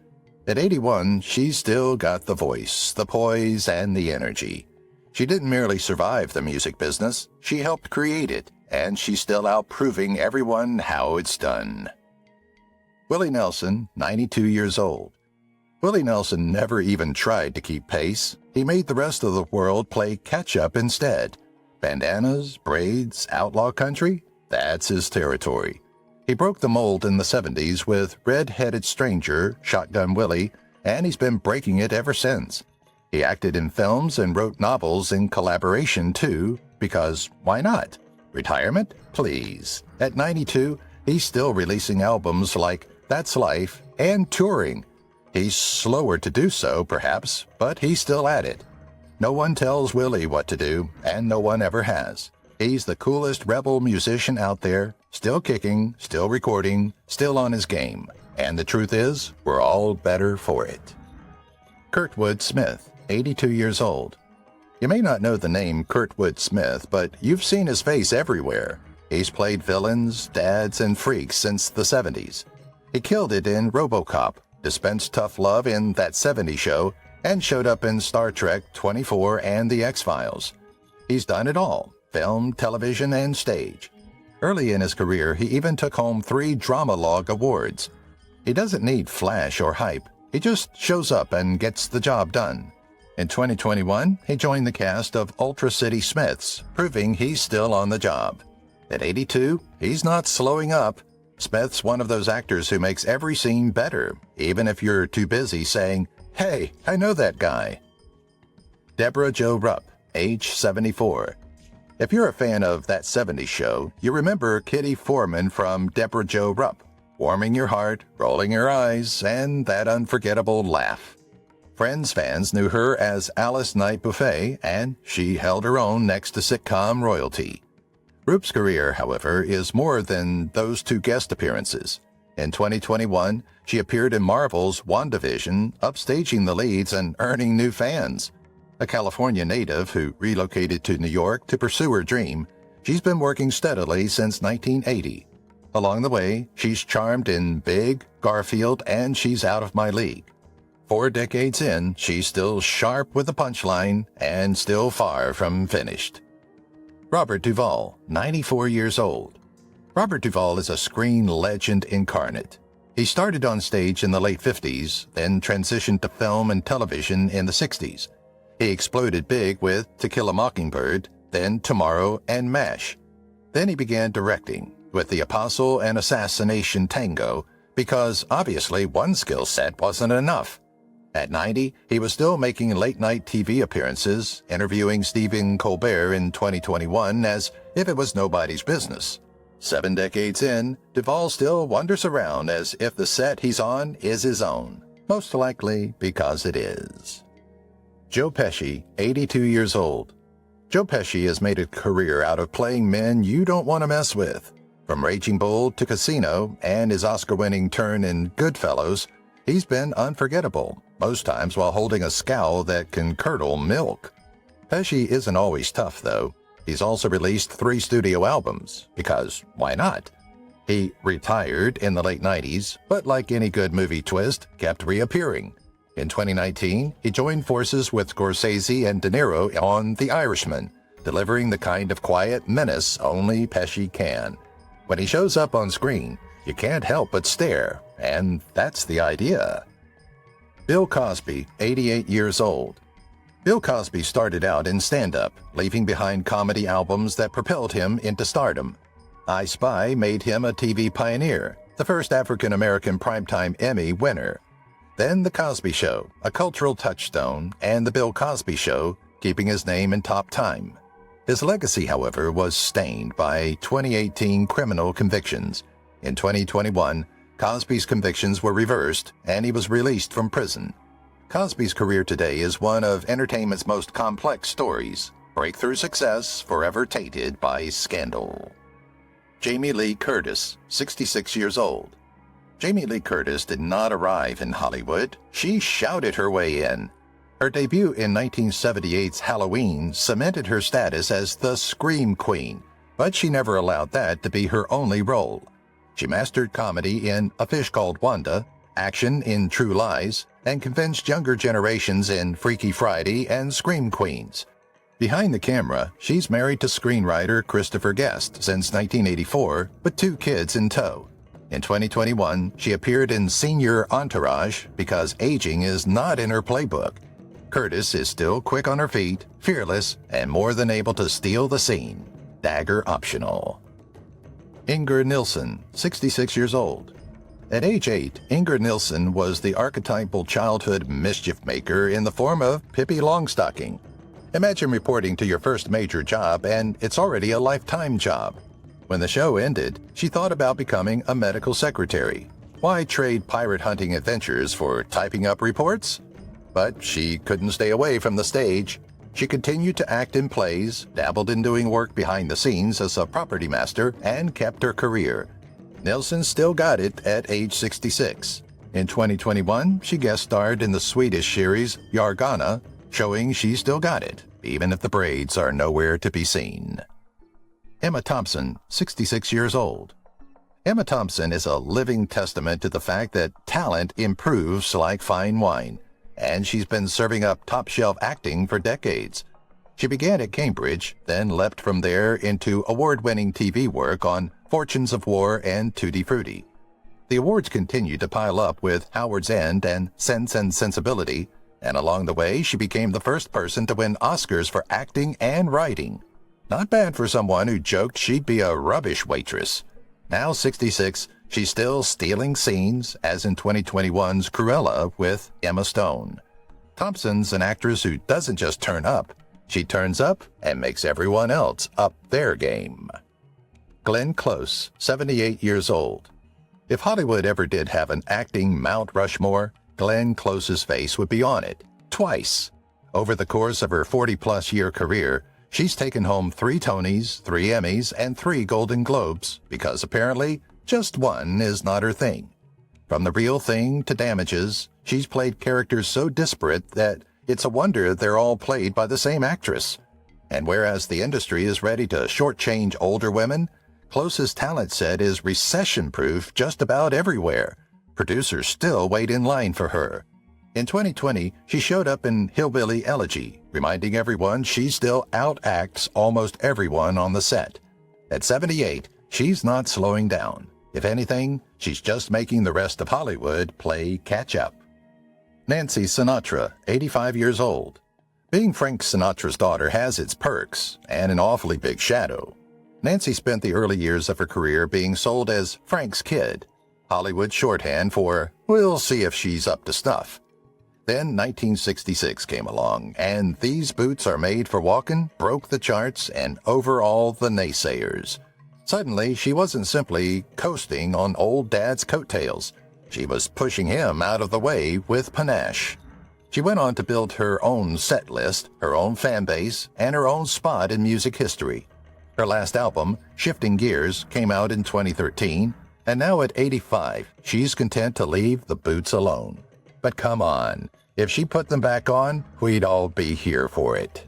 Speaker 1: At 81, she still got the voice, the poise, and the energy. She didn't merely survive the music business, she helped create it, and she's still out proving everyone how it's done. Willie Nelson, 92 years old. Willie Nelson never even tried to keep pace. He made the rest of the world play catch-up instead. Bandanas, braids, outlaw country, that's his territory. He broke the mold in the 70s with Red-Headed Stranger, Shotgun Willie, and he's been breaking it ever since. He acted in films and wrote novels in collaboration too, because why not? Retirement? Please. At 92, he's still releasing albums like That's Life and touring. He's slower to do so, perhaps, but he's still at it. No one tells Willie what to do, and no one ever has. He's the coolest rebel musician out there, still kicking, still recording, still on his game. And the truth is, we're all better for it. Kurtwood Smith, 82 years old. You may not know the name Kurtwood Smith, but you've seen his face everywhere. He's played villains, dads, and freaks since the 70s. He killed it in RoboCop, dispensed tough love in That 70s Show, and showed up in Star Trek 24 and The X-Files. He's done it all, film, television, and stage. Early in his career, he even took home 3 Drama Log awards. He doesn't need flash or hype. He just shows up and gets the job done. In 2021, he joined the cast of Ultra City Smiths, proving he's still on the job. At 82, he's not slowing up. Smith's one of those actors who makes every scene better, even if you're too busy saying, "Hey, I know that guy." Deborah Jo Rupp, age 74. If you're a fan of That 70s Show, you remember Kitty Foreman from Deborah Jo Rupp, warming your heart, rolling your eyes, and that unforgettable laugh. Friends fans knew her as Alice Knight Buffet, and she held her own next to sitcom royalty. Rupp's career, however, is more than those 2 guest appearances. In 2021, she appeared in Marvel's WandaVision, upstaging the leads and earning new fans. A California native who relocated to New York to pursue her dream, she's been working steadily since 1980. Along the way, she's charmed in Big, Garfield, and She's Out of My League. 4 decades in, she's still sharp with the punchline and still far from finished. Robert Duvall, 94 years old. Robert Duvall is a screen legend incarnate. He started on stage in the late 50s, then transitioned to film and television in the 60s. He exploded big with To Kill a Mockingbird, then Tomorrow and MASH. Then he began directing with The Apostle and Assassination Tango, because obviously one skill set wasn't enough. At 90, he was still making late-night TV appearances, interviewing Stephen Colbert in 2021 as if it was nobody's business. 7 decades in, Duvall still wanders around as if the set he's on is his own, most likely because it is. Joe Pesci, 82 years old. Joe Pesci has made a career out of playing men you don't want to mess with. From Raging Bull to Casino and his Oscar-winning turn in Goodfellas, he's been unforgettable, most times while holding a scowl that can curdle milk. Pesci isn't always tough, though. He's also released 3 studio albums, because why not? He retired in the late 90s, but like any good movie twist, kept reappearing. In 2019, he joined forces with Scorsese and De Niro on The Irishman, delivering the kind of quiet menace only Pesci can. When he shows up on screen, you can't help but stare, and that's the idea. Bill Cosby, 88 years old. Bill Cosby started out in stand-up, leaving behind comedy albums that propelled him into stardom. I Spy made him a TV pioneer, the first African-American Primetime Emmy winner. Then The Cosby Show, a cultural touchstone, and The Bill Cosby Show, keeping his name in top time. His legacy, however, was stained by 2018 criminal convictions. In 2021, Cosby's convictions were reversed, and he was released from prison. Cosby's career today is one of entertainment's most complex stories. Breakthrough success forever tainted by scandal. Jamie Lee Curtis, 66 years old. Jamie Lee Curtis did not arrive in Hollywood. She shouted her way in. Her debut in 1978's Halloween cemented her status as the Scream Queen, but she never allowed that to be her only role. She mastered comedy in A Fish Called Wanda, action in True Lies, and convinced younger generations in Freaky Friday and Scream Queens. Behind the camera, she's married to screenwriter Christopher Guest since 1984, with 2 kids in tow. In 2021, she appeared in Senior Entourage because aging is not in her playbook. Curtis is still quick on her feet, fearless, and more than able to steal the scene. Dagger optional. Inger Nilsson, 66 years old. At age 8, Inger Nilsson was the archetypal childhood mischief maker in the form of Pippi Longstocking. Imagine reporting to your first major job and it's already a lifetime job. When the show ended, she thought about becoming a medical secretary. Why trade pirate hunting adventures for typing up reports? But she couldn't stay away from the stage. She continued to act in plays, dabbled in doing work behind the scenes as a property master, and kept her career. Nilsson still got it at age 66. In 2021, she guest starred in the Swedish series Yargana, showing she still got it, even if the braids are nowhere to be seen. Emma Thompson, 66 years old. Emma Thompson is a living testament to the fact that talent improves like fine wine, and she's been serving up top-shelf acting for decades. She began at Cambridge, then leapt from there into award-winning TV work on Fortunes of War and Tutti Frutti. The awards continued to pile up with Howard's End and Sense and Sensibility, and along the way she became the first person to win Oscars for acting and writing. Not bad for someone who joked she'd be a rubbish waitress. Now 66, she's still stealing scenes, as in 2021's Cruella with Emma Stone. Thompson's an actress who doesn't just turn up, she turns up and makes everyone else up their game. Glenn Close, 78 years old. If Hollywood ever did have an acting Mount Rushmore, Glenn Close's face would be on it, twice. Over the course of her 40-plus year career, she's taken home 3 Tonys, 3 Emmys, and 3 Golden Globes, because apparently just one is not her thing. From The Real Thing to Damages, she's played characters so disparate that it's a wonder they're all played by the same actress. And whereas the industry is ready to shortchange older women, Close's talent set is recession-proof just about everywhere. Producers still wait in line for her. In 2020, she showed up in Hillbilly Elegy, reminding everyone she still outacts almost everyone on the set. At 78, she's not slowing down. If anything, she's just making the rest of Hollywood play catch-up. Nancy Sinatra, 85 years old. Being Frank Sinatra's daughter has its perks, and an awfully big shadow. Nancy spent the early years of her career being sold as Frank's kid, Hollywood shorthand for, we'll see if she's up to snuff. Then 1966 came along, and These Boots Are Made for Walkin' broke the charts and overall the naysayers. Suddenly, she wasn't simply coasting on old dad's coattails. She was pushing him out of the way with panache. She went on to build her own set list, her own fan base, and her own spot in music history. Her last album, Shifting Gears, came out in 2013, and now at 85, she's content to leave the boots alone. But come on, if she put them back on, we'd all be here for it.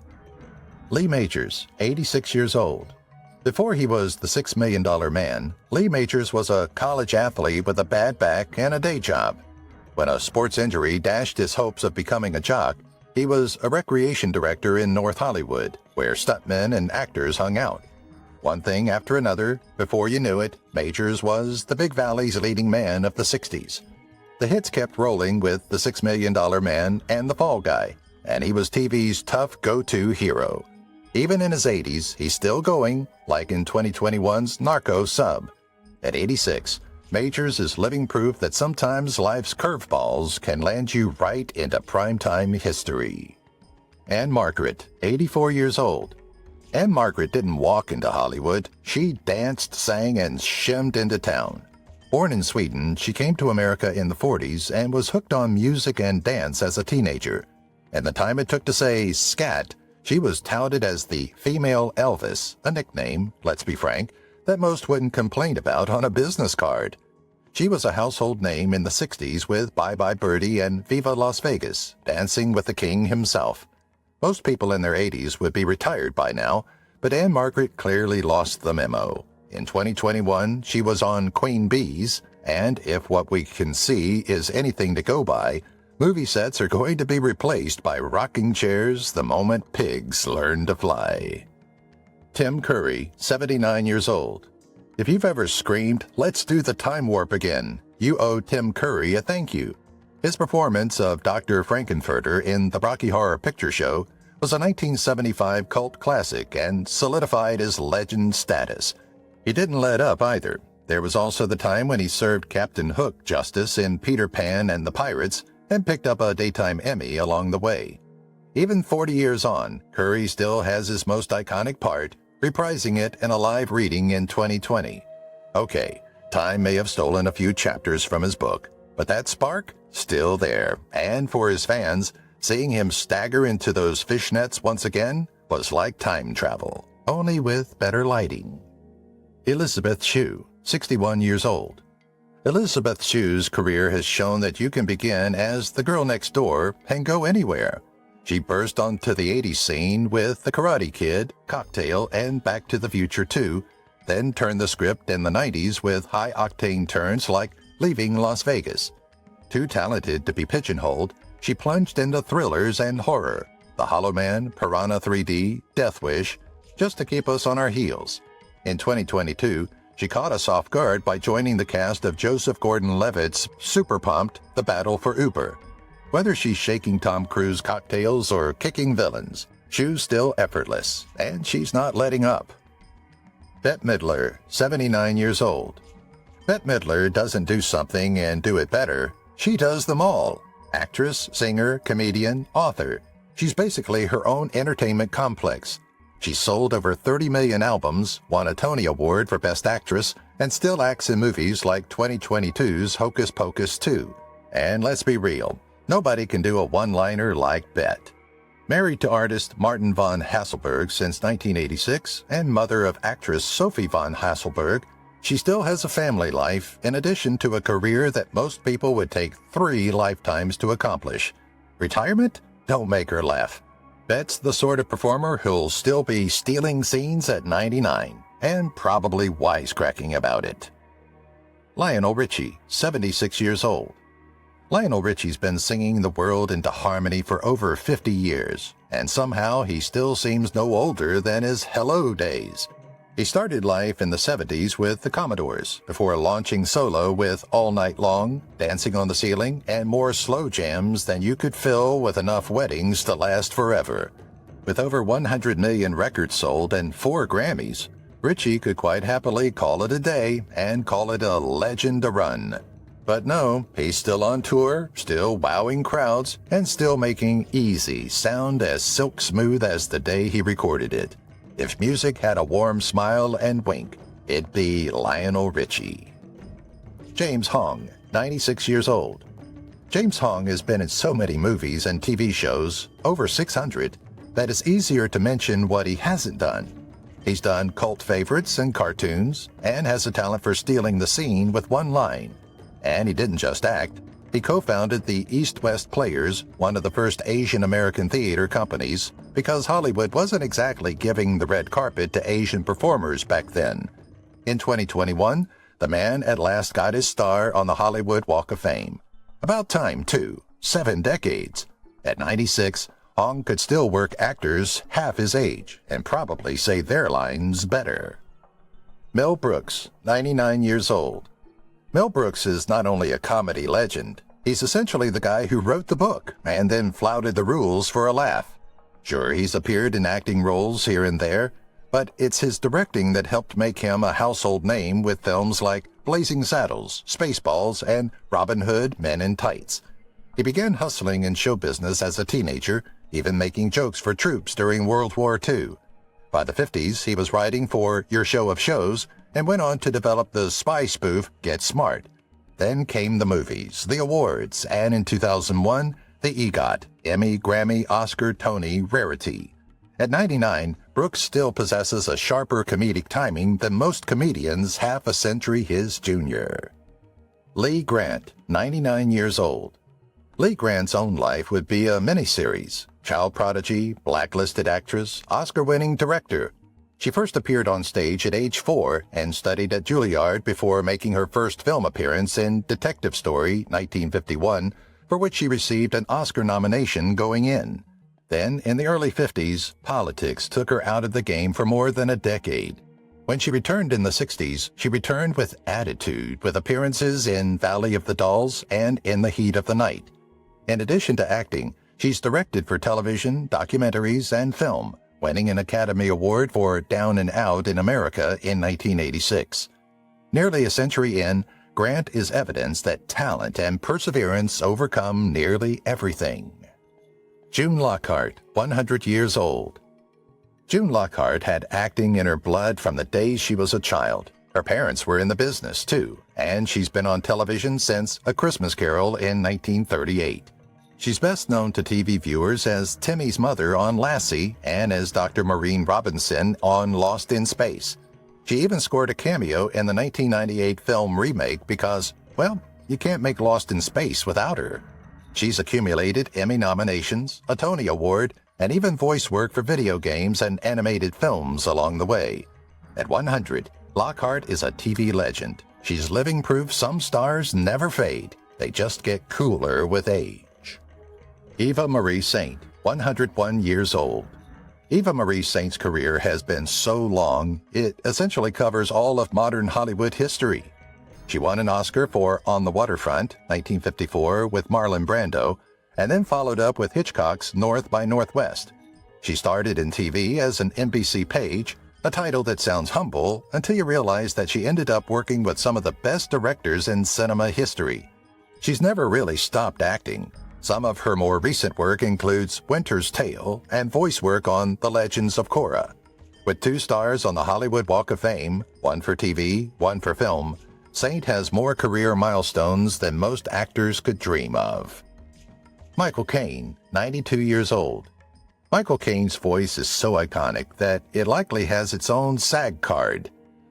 Speaker 1: Lee Majors, 86 years old. Before he was the $6 Million Man, Lee Majors was a college athlete with a bad back and a day job. When a sports injury dashed his hopes of becoming a jock, he was a recreation director in North Hollywood, where stuntmen and actors hung out. One thing after another, before you knew it, Majors was the Big Valley's leading man of the 60s. The hits kept rolling with The $6 Million Man and The Fall Guy, and he was TV's tough go-to hero. Even in his 80s, he's still going, like in 2021's Narco Sub. At 86, Majors is living proof that sometimes life's curveballs can land you right into primetime history. Anne Margaret, 84 years old. Anne Margaret didn't walk into Hollywood. She danced, sang, and shimmed into town. Born in Sweden, she came to America in the 40s and was hooked on music and dance as a teenager. And the time it took to say scat, she was touted as the female Elvis, a nickname, let's be frank, that most wouldn't complain about on a business card. She was a household name in the 60s with Bye Bye Birdie and Viva Las Vegas, Dancing with the King himself. Most people in their 80s would be retired by now, but Anne Margaret clearly lost the memo. In 2021, she was on Queen Bee's, and if what we can see is anything to go by, movie sets are going to be replaced by rocking chairs the moment pigs learn to fly. Tim Curry, 79 years old. If you've ever screamed, "Let's do the time warp again," you owe Tim Curry a thank you. His performance of Dr. Frankenfurter in the Rocky Horror Picture Show was a 1975 cult classic and solidified his legend status. He didn't let up either. There was also the time when he served Captain Hook justice in Peter Pan and the Pirates, and picked up a Daytime Emmy along the way. Even 40 years on, Curry still has his most iconic part, reprising it in a live reading in 2020. Okay, time may have stolen a few chapters from his book, but that spark, still there. And for his fans, seeing him stagger into those fishnets once again was like time travel, only with better lighting. Elizabeth Shue, 61 years old. Elizabeth Shue's career has shown that you can begin as the girl next door and go anywhere. She burst onto the 80s scene with The Karate Kid, Cocktail, and Back to the Future 2, then turned the script in the 90s with high-octane turns like Leaving Las Vegas. Too talented to be pigeonholed, she plunged into thrillers and horror, The Hollow Man, Piranha 3D, Death Wish, just to keep us on our heels. In 2022, she caught us off guard by joining the cast of Joseph Gordon-Levitt's Super Pumped: The Battle for Uber. Whether she's shaking Tom Cruise cocktails or kicking villains, Shue's still effortless, and she's not letting up. Bette Midler, 79 years old. Bette Midler doesn't do something and do it better. She does them all. Actress, singer, comedian, author. She's basically her own entertainment complex. She sold over 30 million albums, won a Tony Award for Best Actress, and still acts in movies like 2022's Hocus Pocus 2. And let's be real, nobody can do a one-liner like Bette. Married to artist Martin von Hasselberg since 1986 and mother of actress Sophie von Hasselberg, she still has a family life in addition to a career that most people would take 3 lifetimes to accomplish. Retirement? Don't make her laugh. Bette's the sort of performer who'll still be stealing scenes at 99, and probably wisecracking about it. Lionel Richie, 76 years old. Lionel Richie's been singing the world into harmony for over 50 years, and somehow he still seems no older than his hello days. He started life in the 70s with the Commodores, before launching solo with All Night Long, Dancing on the Ceiling, and more slow jams than you could fill with enough weddings to last forever. With over 100 million records sold and 4 Grammys, Richie could quite happily call it a day and call it a legend to run. But no, he's still on tour, still wowing crowds, and still making Easy sound as silk smooth as the day he recorded it. If music had a warm smile and wink, it'd be Lionel Richie. James Hong, 96 years old. James Hong has been in so many movies and TV shows, over 600, that it's easier to mention what he hasn't done. He's done cult favorites and cartoons, and has a talent for stealing the scene with one line. And he didn't just act. He co-founded the East West Players, one of the first Asian American theater companies, because Hollywood wasn't exactly giving the red carpet to Asian performers back then. In 2021, the man at last got his star on the Hollywood Walk of Fame. About time, too. 7 decades. At 96, Hong could still work actors half his age and probably say their lines better. Mel Brooks, 99 years old. Mel Brooks is not only a comedy legend, he's essentially the guy who wrote the book and then flouted the rules for a laugh. Sure, he's appeared in acting roles here and there, but it's his directing that helped make him a household name with films like Blazing Saddles, Spaceballs, and Robin Hood Men in Tights. He began hustling in show business as a teenager, even making jokes for troops during World War II. By the 50s, he was writing for Your Show of Shows and went on to develop the spy spoof Get Smart. Then came the movies, the awards, and in 2001, the EGOT, Emmy, Grammy, Oscar, Tony rarity. At 99, Brooks still possesses a sharper comedic timing than most comedians half a century his junior. Lee Grant, 99 years old. Lee Grant's own life would be a miniseries. Child prodigy, blacklisted actress, Oscar-winning director. She first appeared on stage at age 4 and studied at Juilliard before making her first film appearance in Detective Story, 1951, for which she received an Oscar nomination going in. Then, in the early 50s, politics took her out of the game for more than a decade. When she returned in the 60s, she returned with attitude, with appearances in Valley of the Dolls and In the Heat of the Night. In addition to acting, she's directed for television, documentaries, and film, winning an Academy Award for Down and Out in America in 1986. Nearly a century in, Grant is evidence that talent and perseverance overcome nearly everything. June Lockhart, 100 years old. June Lockhart had acting in her blood from the days she was a child. Her parents were in the business, too, and she's been on television since A Christmas Carol in 1938. She's best known to TV viewers as Timmy's mother on Lassie and as Dr. Maureen Robinson on Lost in Space. She even scored a cameo in the 1998 film remake because, well, you can't make Lost in Space without her. She's accumulated Emmy nominations, a Tony Award, and even voice work for video games and animated films along the way. At 100, Lockhart is a TV legend. She's living proof some stars never fade. They just get cooler with age. Eva Marie Saint, 101 years old. Eva Marie Saint's career has been so long, it essentially covers all of modern Hollywood history. She won an Oscar for On the Waterfront, 1954, with Marlon Brando, and then followed up with Hitchcock's North by Northwest. She started in TV as an NBC page, a title that sounds humble until you realize that she ended up working with some of the best directors in cinema history. She's never really stopped acting. Some of her more recent work includes Winter's Tale and voice work on The Legends of Korra. With 2 stars on the Hollywood Walk of Fame, one for TV, one for film, Saint has more career milestones than most actors could dream of. Michael Caine, 92 years old. Michael Caine's voice is so iconic that it likely has its own SAG card.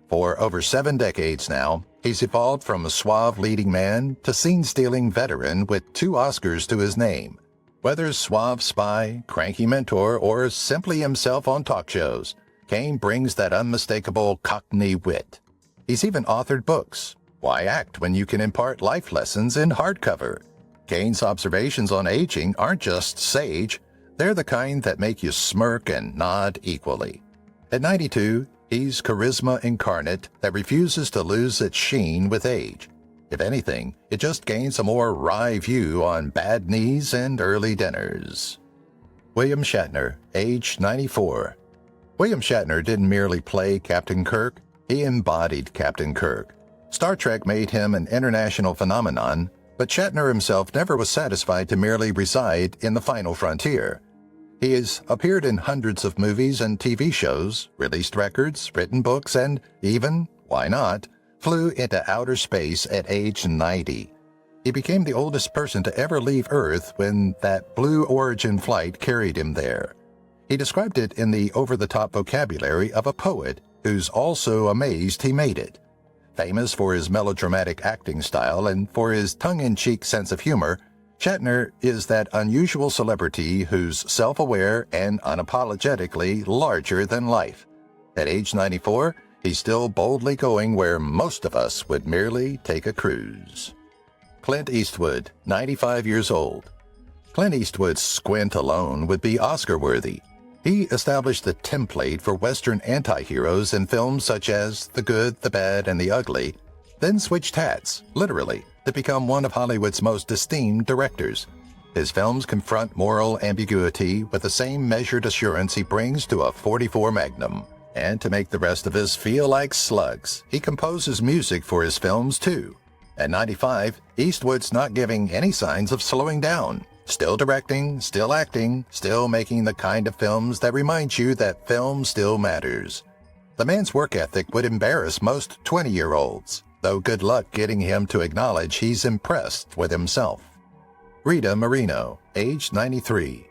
Speaker 1: For over 7 decades now, he's evolved from a suave leading man to scene-stealing veteran with 2 Oscars to his name. Whether suave spy, cranky mentor, or simply himself on talk shows, Caine brings that unmistakable Cockney wit. He's even authored books. Why act when you can impart life lessons in hardcover? Caine's observations on aging aren't just sage, they're the kind that make you smirk and nod equally. At 92, he's charisma incarnate that refuses to lose its sheen with age. If anything, it just gains a more wry view on bad knees and early dinners. William Shatner, age 94. William Shatner didn't merely play Captain Kirk, he embodied Captain Kirk. Star Trek made him an international phenomenon, but Shatner himself never was satisfied to merely reside in the final frontier. He has appeared in hundreds of movies and TV shows, released records, written books, and even, why not, flew into outer space at age 90. He became the oldest person to ever leave Earth when that Blue Origin flight carried him there. He described it in the over-the-top vocabulary of a poet who's also amazed he made it. Famous for his melodramatic acting style and for his tongue-in-cheek sense of humor, Shatner is that unusual celebrity who's self-aware and unapologetically larger than life. At age 94, he's still boldly going where most of us would merely take a cruise. Clint Eastwood, 95 years old. Clint Eastwood's squint alone would be Oscar-worthy. He established the template for Western anti-heroes in films such as The Good, the Bad, and the Ugly, then switched hats, literally, to become one of Hollywood's most esteemed directors. His films confront moral ambiguity with the same measured assurance he brings to a .44 Magnum. And to make the rest of us feel like slugs, he composes music for his films too. At 95, Eastwood's not giving any signs of slowing down. Still directing, still acting, still making the kind of films that remind you that film still matters. The man's work ethic would embarrass most 20-year-olds, though good luck getting him to acknowledge he's impressed with himself. Rita Moreno, age 93.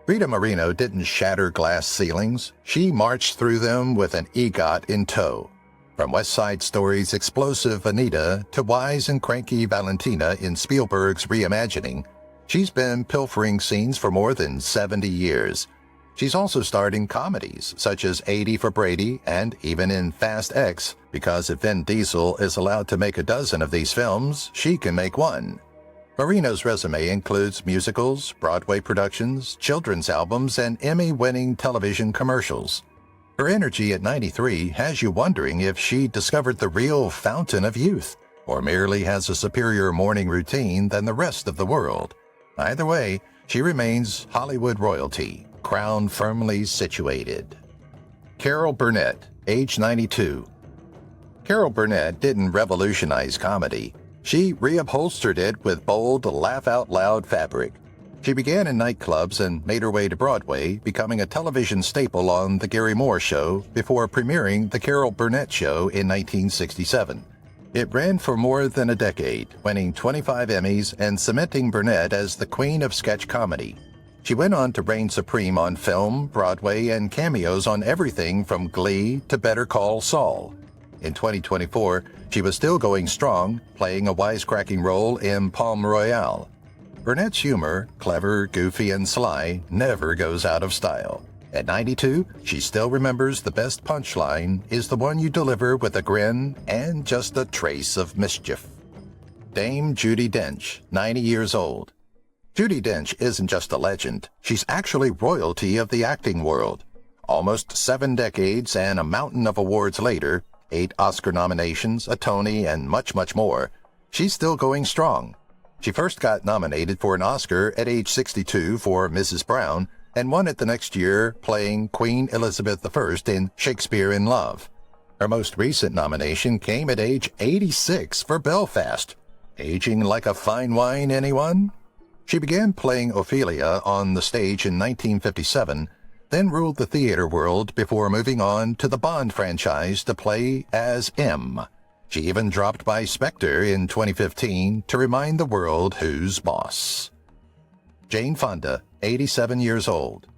Speaker 1: Rita Moreno didn't shatter glass ceilings. She marched through them with an EGOT in tow. From West Side Story's explosive Anita to wise and cranky Valentina in Spielberg's reimagining, she's been pilfering scenes for more than 70 years. She's also starred in comedies such as 80 for Brady and even in Fast X, because if Vin Diesel is allowed to make a dozen of these films, she can make one. Moreno's resume includes musicals, Broadway productions, children's albums, and Emmy-winning television commercials. Her energy at 93 has you wondering if she discovered the real fountain of youth, or merely has a superior morning routine than the rest of the world. Either way, she remains Hollywood royalty, crown firmly situated. Carol Burnett, age 92. Carol Burnett didn't revolutionize comedy. She reupholstered it with bold, laugh-out-loud fabric. She began in nightclubs and made her way to Broadway, becoming a television staple on The Gary Moore Show before premiering The Carol Burnett Show in 1967. It ran for more than a decade, winning 25 Emmys and cementing Burnett as the queen of sketch comedy. She went on to reign supreme on film, Broadway, and cameos on everything from Glee to Better Call Saul. In 2024, she was still going strong, playing a wisecracking role in Palm Royale. Burnett's humor, clever, goofy, and sly, never goes out of style. At 92, she still remembers the best punchline is the one you deliver with a grin and just a trace of mischief. Dame Judi Dench, 90 years old. Judi Dench isn't just a legend, she's actually royalty of the acting world. Almost 7 decades and a mountain of awards later, 8 Oscar nominations, a Tony, and much, much more, she's still going strong. She first got nominated for an Oscar at age 62 for Mrs. Brown, and won it the next year playing Queen Elizabeth I in Shakespeare in Love. Her most recent nomination came at age 86 for Belfast. Aging like a fine wine, anyone? She began playing Ophelia on the stage in 1957, then ruled the theater world before moving on to the Bond franchise to play as M. She even dropped by Spectre in 2015 to remind the world who's boss. Jane Fonda, 87 years old.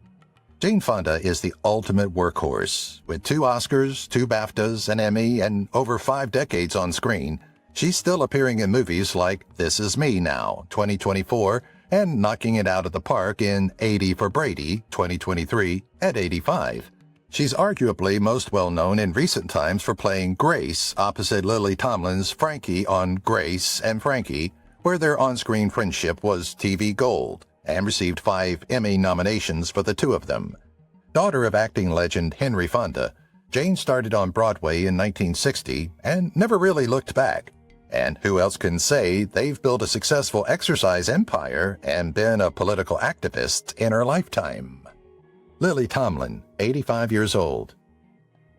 Speaker 1: Jane Fonda is the ultimate workhorse. With 2 Oscars, 2 BAFTAs, an Emmy, and over 5 decades on screen, she's still appearing in movies like This Is Me Now, 2024, and knocking it out of the park in 80 for Brady, 2023, at 85. She's arguably most well-known in recent times for playing Grace opposite Lily Tomlin's Frankie on Grace and Frankie, where their on-screen friendship was TV gold, and received 5 Emmy nominations for the 2 of them. Daughter of acting legend Henry Fonda, Jane started on Broadway in 1960 and never really looked back. And who else can say they've built a successful exercise empire and been a political activist in her lifetime? Lily Tomlin, 85 years old.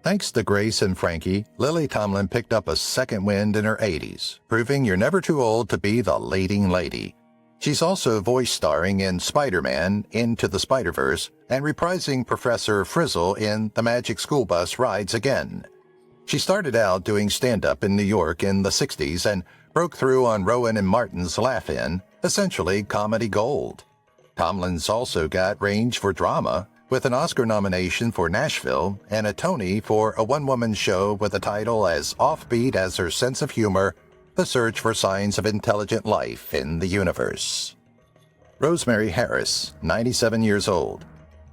Speaker 1: Thanks to Grace and Frankie, Lily Tomlin picked up a second wind in her 80s, proving you're never too old to be the leading lady. She's also voice starring in Spider-Man Into the Spider-Verse and reprising Professor Frizzle in The Magic School Bus Rides Again. She started out doing stand-up in New York in the 60s and broke through on Rowan and Martin's Laugh-In, essentially comedy gold. Tomlin's also got range for drama, with an Oscar nomination for Nashville and a Tony for a one-woman show with a title as offbeat as her sense of humor, The Search for Signs of Intelligent Life in the Universe. Rosemary Harris, 97 years old.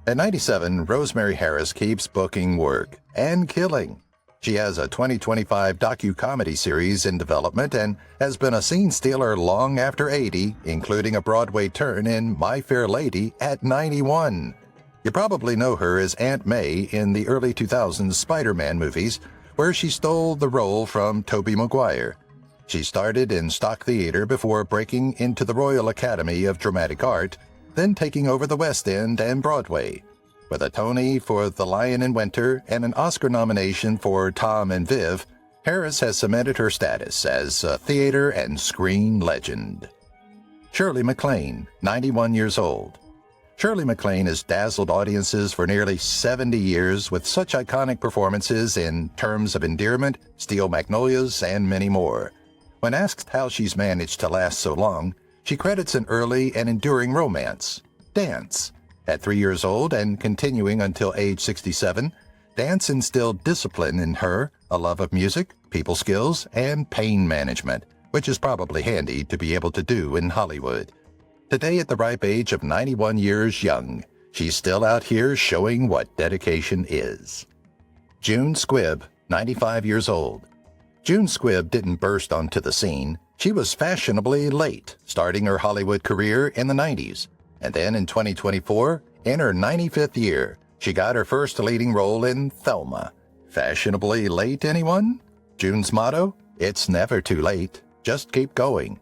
Speaker 1: At 97, Rosemary Harris keeps booking work and killing. She has a 2025 docu-comedy series in development and has been a scene stealer long after 80, including a Broadway turn in My Fair Lady at 91. You probably know her as Aunt May in the early 2000s Spider-Man movies, where she stole the role from Tobey Maguire. She started in stock theater before breaking into the Royal Academy of Dramatic Art, then taking over the West End and Broadway. With a Tony for The Lion in Winter and an Oscar nomination for Tom and Viv, Harris has cemented her status as a theater and screen legend. Shirley MacLaine, 91 years old. Shirley MacLaine has dazzled audiences for nearly 70 years with such iconic performances in Terms of Endearment, Steel Magnolias, and many more. When asked how she's managed to last so long, she credits an early and enduring romance, dance. At 3 years old and continuing until age 67, dance instilled discipline in her, a love of music, people skills, and pain management, which is probably handy to be able to do in Hollywood. Today, at the ripe age of 91 years young, she's still out here showing what dedication is. June Squibb, 95 years old. June Squibb didn't burst onto the scene. She was fashionably late, starting her Hollywood career in the 90s. And then in 2024, in her 95th year, she got her first leading role in Thelma. Fashionably late, anyone? June's motto? It's never too late. Just keep going.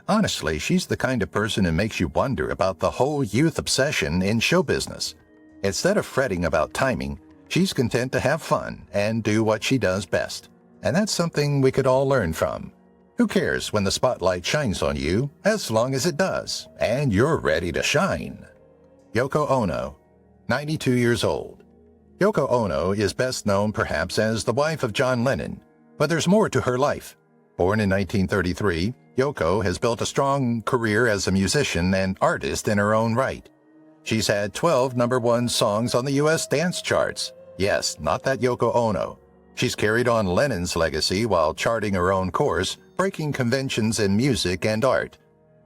Speaker 1: Honestly, she's the kind of person who makes you wonder about the whole youth obsession in show business. Instead of fretting about timing, she's content to have fun and do what she does best. And that's something we could all learn from. Who cares when the spotlight shines on you, as long as it does, and you're ready to shine? Yoko Ono, 92 years old. Yoko Ono is best known perhaps as the wife of John Lennon, but there's more to her life. Born in 1933, Yoko has built a strong career as a musician and artist in her own right. She's had 12 #1 songs on the U.S. dance charts. Yes, not that Yoko Ono. She's carried on Lennon's legacy while charting her own course, breaking conventions in music and art.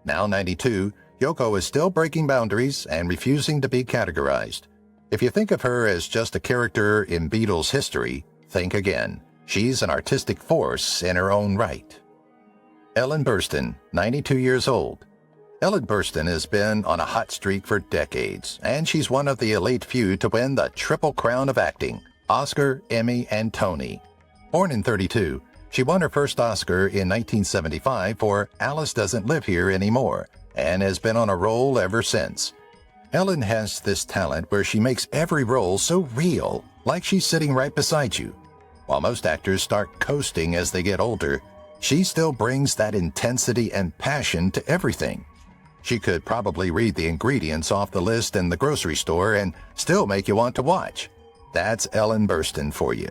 Speaker 1: Now 92, Yoko is still breaking boundaries and refusing to be categorized. If you think of her as just a character in Beatles history, think again. She's an artistic force in her own right. Ellen Burstyn, 92 years old. Ellen Burstyn has been on a hot streak for decades, and she's one of the elite few to win the Triple Crown of acting: Oscar, Emmy, and Tony. Born in 32, she won her first Oscar in 1975 for Alice Doesn't Live Here Anymore, and has been on a roll ever since. Ellen has this talent where she makes every role so real, like she's sitting right beside you. While most actors start coasting as they get older, she still brings that intensity and passion to everything. She could probably read the ingredients off the list in the grocery store and still make you want to watch. That's Ellen Burstyn for you.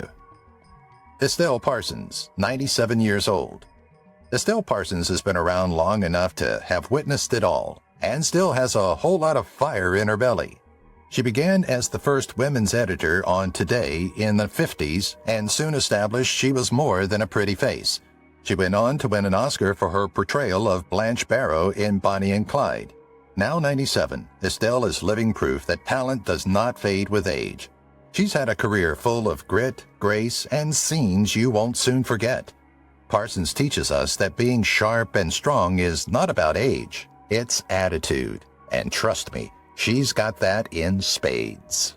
Speaker 1: Estelle Parsons, 97 years old. Estelle Parsons has been around long enough to have witnessed it all, and still has a whole lot of fire in her belly. She began as the first women's editor on Today in the 50s, and soon established she was more than a pretty face. She went on to win an Oscar for her portrayal of Blanche Barrow in Bonnie and Clyde. Now 97, Estelle is living proof that talent does not fade with age. She's had a career full of grit, grace, and scenes you won't soon forget. Parsons teaches us that being sharp and strong is not about age, it's attitude. And trust me, she's got that in spades.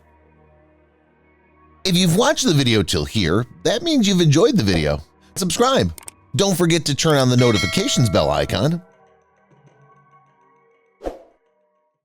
Speaker 2: If you've watched the video till here, that means you've enjoyed the video. Subscribe. Don't forget to turn on the notifications bell icon